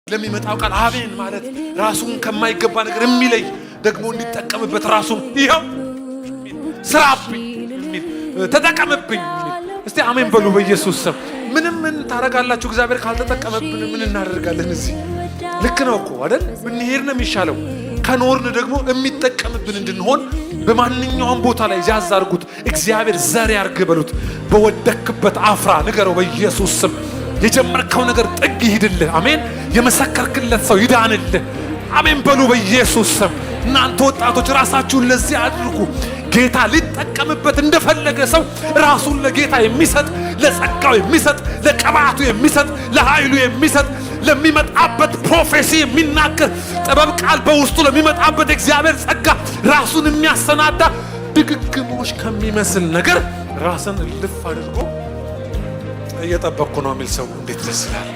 ለሚመጣው ቃል አሜን ማለት ራሱን ከማይገባ ነገር የሚለይ ደግሞ እንዲጠቀምበት ራሱን ይሄው ስራብኝ ተጠቀምብኝ። እስቲ አሜን በሉ በኢየሱስ ስም። ምን ታረጋላችሁ? እግዚአብሔር ካልተጠቀመብን ምን እናደርጋለን? እዚህ ልክ ነው እኮ አይደል? ብንሄድ ነው የሚሻለው። ከኖርን ደግሞ የሚጠቀምብን እንድንሆን በማንኛውም ቦታ ላይ ያዝ አድርጉት። እግዚአብሔር ዘር ያርግ በሉት። በወደክበት አፍራ ንገረው በኢየሱስ ስም። የጀመርከው ነገር ጥግ ይሂድልህ። አሜን። የመሰከርክለት ሰው ይዳንልህ። አሜን በሉ በኢየሱስ ስም። እናንተ ወጣቶች ራሳችሁን ለዚህ አድርጉ። ጌታ ሊጠቀምበት እንደፈለገ ሰው ራሱን ለጌታ የሚሰጥ፣ ለጸጋው የሚሰጥ፣ ለቀባቱ የሚሰጥ፣ ለኃይሉ የሚሰጥ፣ ለሚመጣበት ፕሮፌሲ የሚናገር ጥበብ ቃል በውስጡ ለሚመጣበት እግዚአብሔር ጸጋ ራሱን የሚያሰናዳ ድግግሞሽ ከሚመስል ነገር ራስን ልፍ አድርጎ እየጠበቅኩ ነው የሚል ሰው እንዴት ደስ ይላል።